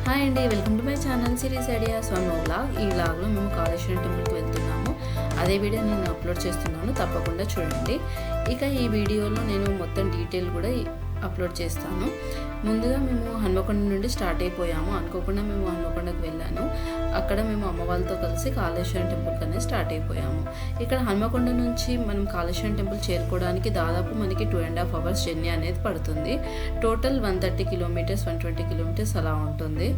Hi అండి, welcome to my channel series ideas one vlog. ఈ వ్లాగ్లో మేము కాళేశ్వరం టెంపుల్కి వెళ్తున్నాము. అదే వీడియో నేను అప్లోడ్ చేస్తున్నాను, తప్పకుండా చూడండి. ఇక ఈ వీడియోలో నేను మొత్తం డీటెయిల్ కూడా అప్లోడ్ చేస్తాను. ముందుగా మేము హన్మకొండ నుండి స్టార్ట్ అయిపోయాము. అనుకోకుండా మేము హన్మకొండకు వెళ్ళాను. అక్కడ మేము అమ్మ వాళ్ళతో కలిసి కాళేశ్వరం టెంపుల్కి అనేది స్టార్ట్ అయిపోయాము. ఇక్కడ హన్మకొండ నుంచి మనం కాళేశ్వరం టెంపుల్ చేరుకోవడానికి దాదాపు మనకి 2.5 hours జర్నీ అనేది పడుతుంది. టోటల్ 130 kilometers 120 kilometers అలా ఉంటుంది.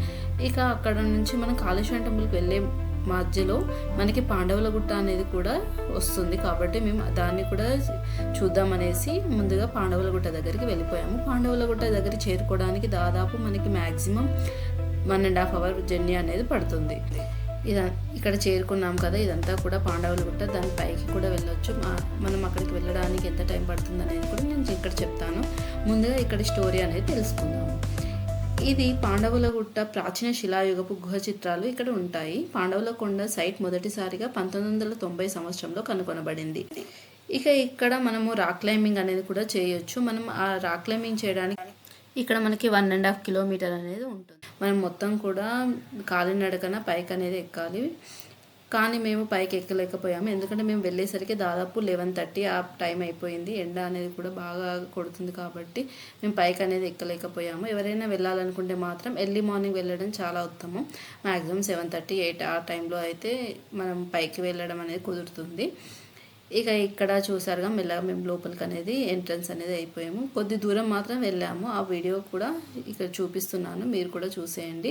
ఇక అక్కడ నుంచి మనం కాళేశ్వరం టెంపుల్కి వెళ్ళే మధ్యలో మనకి పాండవుల గుట్ట అనేది కూడా వస్తుంది. కాబట్టి మేము దాన్ని కూడా చూద్దామనేసి ముందుగా పాండవుల గుట్ట దగ్గరికి వెళ్ళిపోయాము. పాండవుల గుట్ట దగ్గర చేరుకోవడానికి దాదాపు మనకి మ్యాక్సిమం 1.5 hour జర్నీ అనేది పడుతుంది. ఇక్కడ చేరుకున్నాం కదా, ఇదంతా కూడా పాండవుల గుట్ట. దాని పైకి కూడా వెళ్ళొచ్చు. మనం అక్కడికి వెళ్ళడానికి ఎంత టైం పడుతుంది అనేది కూడా నేను ఇక్కడ చెప్తాను. ముందుగా ఇక్కడ స్టోరీ అనేది తెలుసుకుందాము. ఇది పాండవుల గుట్ట ప్రాచీన శిలాయుగపు గుహ చిత్రాలు ఇక్కడ ఉంటాయి. పాండవుల కొండ సైట్ మొదటిసారిగా 1990 సంవత్సరంలో కనుగొనబడింది. ఇక ఇక్కడ మనము రాక్ క్లైంబింగ్ అనేది కూడా చేయొచ్చు. మనం ఆ రాక్ క్లైంబింగ్ చేయడానికి ఇక్కడ మనకి 1.5 kilometer అనేది ఉంటుంది. మనం మొత్తం కూడా కాలినడకన పైకి అనేది ఎక్కాలి. కానీ మేము పైకి ఎక్కలేకపోయాము, ఎందుకంటే మేము వెళ్ళేసరికి దాదాపు 11:30 ఆ టైం అయిపోయింది. ఎండ అనేది కూడా బాగా కొడుతుంది కాబట్టి మేము పైకి అనేది ఎక్కలేకపోయాము. ఎవరైనా వెళ్ళాలనుకుంటే మాత్రం ఎర్లీ మార్నింగ్ వెళ్ళడం చాలా ఉత్తమం. మ్యాక్సిమం 7:30 8 ఆ టైంలో అయితే మనం పైకి వెళ్ళడం అనేది కుదురుతుంది. ఇక ఇక్కడ చూసారుగా మెల్లగా మేము లోపలికి అనేది ఎంట్రన్స్ అనేది అయిపోయాము. కొద్ది దూరం మాత్రం వెళ్ళాము. ఆ వీడియో కూడా ఇక్కడ చూపిస్తున్నాను, మీరు కూడా చూసేయండి.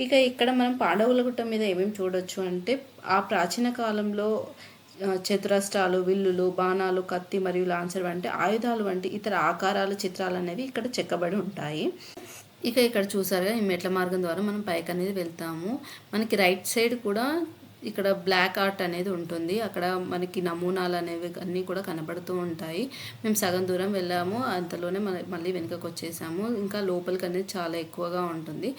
ఇక ఇక్కడ మనం పాండవుల గుట్ట మీద ఏమేమి చూడొచ్చు అంటే, ఆ ప్రాచీన కాలంలో చతురస్రాలు, విల్లులు, బాణాలు, కత్తి మరియు లాన్సర్ వంటి ఆయుధాలు వంటి ఇతర ఆకారాల చిత్రాలు అనేవి ఇక్కడ చెక్కబడి ఉంటాయి. ఇక ఇక్కడ చూసారుగా ఈ మెట్ల మార్గం ద్వారా మనం పైకి అనేది వెళ్తాము. మనకి రైట్ సైడ్ కూడా ఇక్కడ బ్లాక్ ఆర్ట్ అనేది ఉంటుంది. అక్కడ మనకి నమూనాలు అనేవి అన్నీ కూడా కనబడుతూ ఉంటాయి. మేము సగం దూరం వెళ్ళాము, అంతలోనే మళ్ళీ వెనుకకు వచ్చేసాము. ఇంకా లోపలికి అనేది చాలా ఎక్కువగా ఉంటుంది.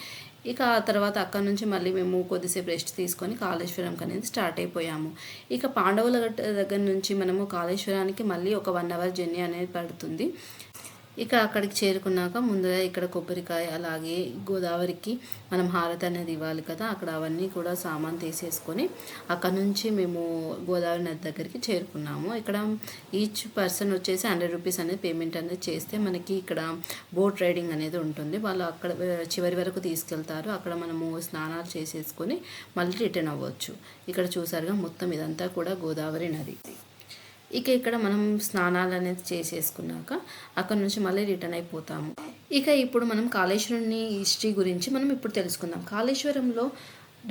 ఇక ఆ తర్వాత అక్కడ నుంచి మళ్ళీ మేము కొద్దిసేపు రెస్ట్ తీసుకొని కాళేశ్వరంకి అనేది స్టార్ట్ అయిపోయాము. ఇక పాండవుల దగ్గర నుంచి మనము కాళేశ్వరానికి మళ్ళీ ఒక 1 hour జర్నీ అనేది పడుతుంది. ఇక అక్కడికి చేరుకున్నాక ముందుగా ఇక్కడ కొబ్బరికాయ, అలాగే గోదావరికి మనం హారతి అనేది ఇవ్వాలి కదా, అక్కడ అవన్నీ కూడా సామాన్ తీసేసుకొని అక్కడ నుంచి మేము గోదావరి నది దగ్గరికి చేరుకున్నాము. ఇక్కడ ఈచ్ పర్సన్ వచ్చేసి 100 rupees అనేది పేమెంట్ అనేది చేస్తే మనకి ఇక్కడ బోట్ రైడింగ్ అనేది ఉంటుంది. వాళ్ళు అక్కడ చివరి వరకు తీసుకెళ్తారు. అక్కడ మనము స్నానాలు చేసేసుకొని మళ్ళీ రిటర్న్ అవ్వచ్చు. ఇక్కడ చూసారుగా మొత్తం ఇదంతా కూడా గోదావరి నది. ఇక ఇక్కడ మనం స్నానాలు అనేది చేసేసుకున్నాక అక్కడ నుంచి మళ్ళీ రిటర్న్ అయిపోతాము. ఇక ఇప్పుడు మనం కాళేశ్వరుని హిస్టరీ గురించి మనం ఇప్పుడు తెలుసుకుందాం. కాళేశ్వరంలో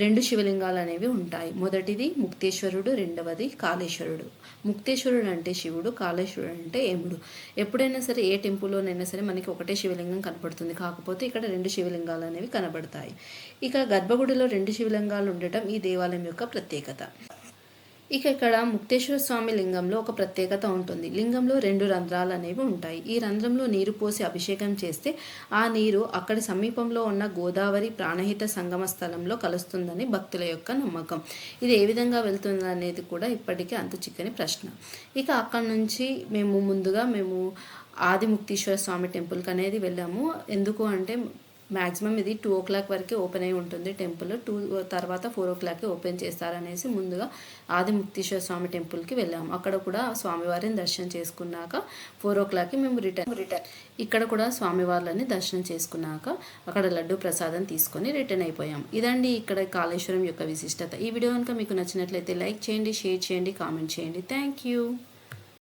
2 శివలింగాలు అనేవి ఉంటాయి. మొదటిది ముక్తేశ్వరుడు, రెండవది కాళేశ్వరుడు. ముక్తేశ్వరుడు అంటే శివుడు, కాళేశ్వరుడు అంటే యముడు. ఎప్పుడైనా సరే ఏ టెంపుల్లోనైనా సరే మనకి ఒకటే శివలింగం కనపడుతుంది. కాకపోతే ఇక్కడ 2 శివలింగాలు అనేవి కనబడతాయి. ఇక గర్భగుడిలో 2 శివలింగాలు ఉండటం ఈ దేవాలయం యొక్క ప్రత్యేకత. ఇక ఇక్కడ ముక్తేశ్వర స్వామి లింగంలో ఒక ప్రత్యేకత ఉంటుంది. లింగంలో 2 రంధ్రాలు అనేవి ఉంటాయి. ఈ రంధ్రంలో నీరు పోసి అభిషేకం చేస్తే ఆ నీరు అక్కడి సమీపంలో ఉన్న గోదావరి ప్రాణహిత సంగమ స్థలంలో కలుస్తుందని భక్తుల యొక్క నమ్మకం. ఇది ఏ విధంగా వెళ్తుంది అనేది కూడా ఇప్పటికీ అంతు చిక్కని ప్రశ్న. ఇక అక్కడ నుంచి ముందుగా ఆదిముక్తేశ్వర స్వామి టెంపుల్కి అనేది వెళ్ళాము. ఎందుకు అంటే మ్యాక్సిమం ఇది 2 o'clock వరకు ఓపెన్ అయి ఉంటుంది టెంపుల్. 2 తర్వాత 4 o'clock ఓపెన్ చేస్తారనేసి ముందుగా ఆదిముక్తేశ్వర స్వామి టెంపుల్కి వెళ్ళాము. అక్కడ కూడా స్వామివారిని దర్శనం చేసుకున్నాక 4 o'clock మేము రిటర్న్ ఇక్కడ కూడా స్వామివార్లని దర్శనం చేసుకున్నాక అక్కడ లడ్డు ప్రసాదం తీసుకొని రిటర్న్ అయిపోయాం. ఇదండి ఇక్కడ కాళేశ్వరం యొక్క విశిష్టత. ఈ వీడియో కనుక మీకు నచ్చినట్లయితే లైక్ చేయండి, షేర్ చేయండి, కామెంట్ చేయండి. Thank you.